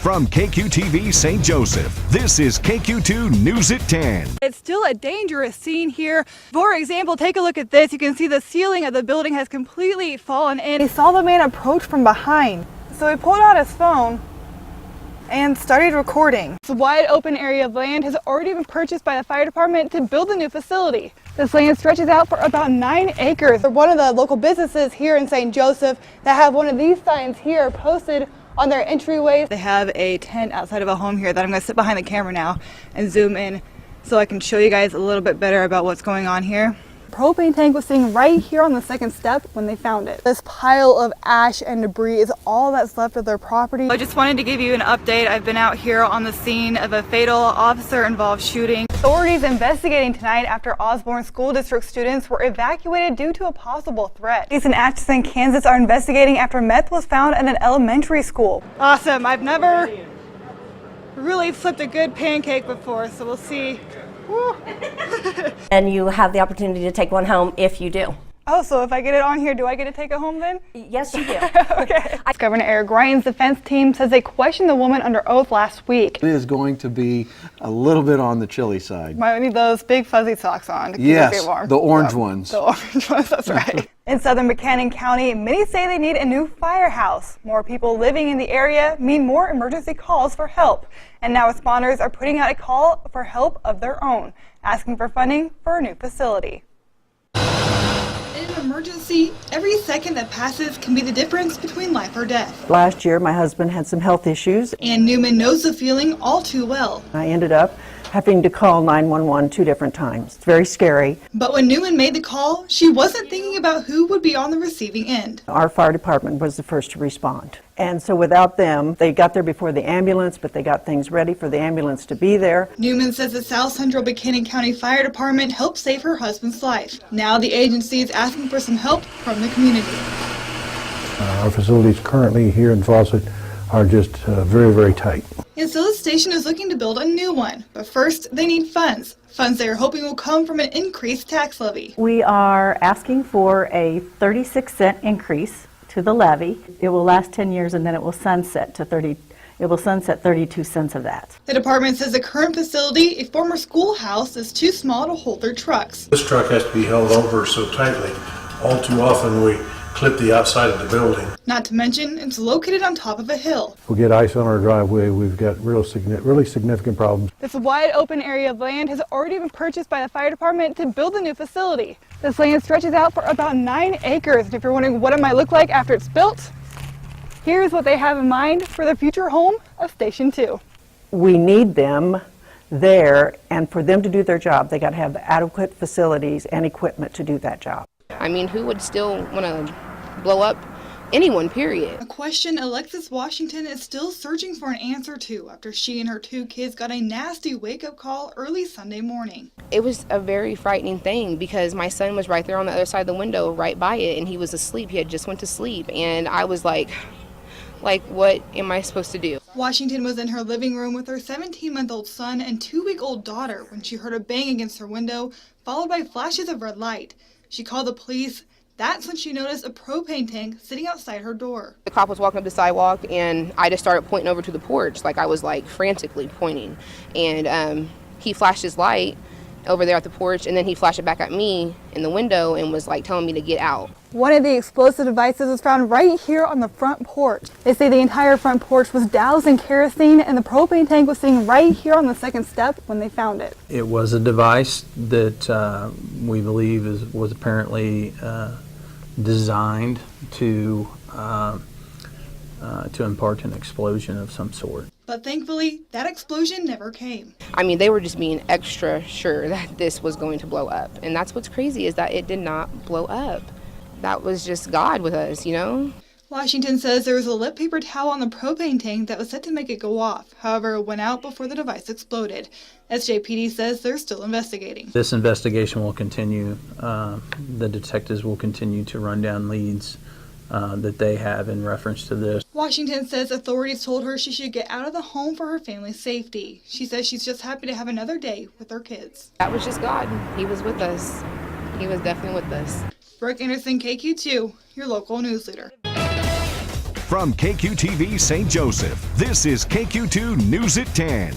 From KQTV St. Joseph, this is KQ2 News at 10. It's still a dangerous scene here. For example, take a look at this. You can see the ceiling of the building has completely fallen in. He saw the man approach from behind, so he pulled out his phone and started recording. This wide open area of land has already been purchased by the fire department to build a new facility. This land stretches out for about 9 acres. They're one of the local businesses here in St. Joseph that have one of these signs here posted on their entryways. They have a tent outside of a home here that I'm going to sit behind the camera now and zoom in so I can show you guys a little bit better about what's going on here. Propane tank was sitting right here on the second step when they found it. This pile of ash and debris is all that's left of their property. I just wanted to give you an update. I've been out here on the scene of a fatal officer-involved shooting. Authorities investigating tonight after Osborne School District students were evacuated due to a possible threat. Police in Atchison, Kansas are investigating after meth was found at an elementary school. Awesome. I've never really flipped a good pancake before, so we'll see. And you have the opportunity to take one home if you do. Oh, so if I get it on here, do I get to take it home then? Yes, you do. Okay. Governor Eric Ryan's defense team says they questioned the woman under oath last week. It is going to be a little bit on the chilly side. Might need those big fuzzy socks on to keep it warm. The orange ones. The orange ones, that's right. In southern Buchanan County, many say they need a new firehouse. More people living in the area mean more emergency calls for help. And now responders are putting out a call for help of their own, asking for funding for a new facility. In an emergency, every second that passes can be the difference between life or death. Last year, my husband had some health issues. And Newman knows the feeling all too well. I ended up having to call 911 2 different times. It's very scary. But when Newman made the call, she wasn't thinking about who would be on the receiving end. Our fire department was the first to respond. And so without them, they got there before the ambulance, but they got things ready for the ambulance to be there. Newman says the South Central Buchanan County Fire Department helped save her husband's life. Now the agency is asking for some help from the community. Our facilities currently here in Fawcett are just very, very tight. And so the station is looking to build a new one. But first, they need funds. Funds they are hoping will come from an increased tax levy. We are asking for a 36-cent increase to the levy. It will last 10 years and then it will sunset to 32 cents of that. The department says the current facility, a former schoolhouse, is too small to hold their trucks. This truck has to be held over so tightly. All too often we clip the outside of the building. Not to mention, it's located on top of a hill. If we get ice on our driveway, we've got really significant problems. This wide open area of land has already been purchased by the fire department to build a new facility. This land stretches out for about 9 acres. And if you're wondering what it might look like after it's built, here's what they have in mind for the future home of Station 2. We need them there, and for them to do their job, they got to have adequate facilities and equipment to do that job. I mean, who would still want to blow up anyone, period? A question Alexis Washington is still searching for an answer to after she and her 2 kids got a nasty wake-up call early Sunday morning. It was a very frightening thing because my son was right there on the other side of the window, right by it, and he was asleep. He had just went to sleep, and I was like, what am I supposed to do? Washington was in her living room with her 17-month-old son and 2-week-old daughter when she heard a bang against her window, followed by flashes of red light. She called the police. That's when she noticed a propane tank sitting outside her door. The cop was walking up the sidewalk, and I just started pointing over to the porch, like I was like frantically pointing. And he flashed his light over there at the porch, and then he flashed it back at me in the window and was like telling me to get out. One of the explosive devices was found right here on the front porch. They say the entire front porch was doused in kerosene, and the propane tank was sitting right here on the second step when they found it. It was a device that we believe was apparently designed to impart an explosion of some sort. But thankfully, that explosion never came. I mean, they were just being extra sure that this was going to blow up. And that's what's crazy, is that it did not blow up. That was just God with us, you know? Washington says there was a lit paper towel on the propane tank that was set to make it go off. However, it went out before the device exploded. SJPD says they're still investigating. This investigation will continue. The detectives will continue to run down leads that they have in reference to this. Washington says authorities told her she should get out of the home for her family's safety. She says she's just happy to have another day with her kids. That was just God. He was with us. He was definitely with us. Brooke Anderson, KQ2, your local news leader. From KQTV St. Joseph, this is KQ2 News at 10.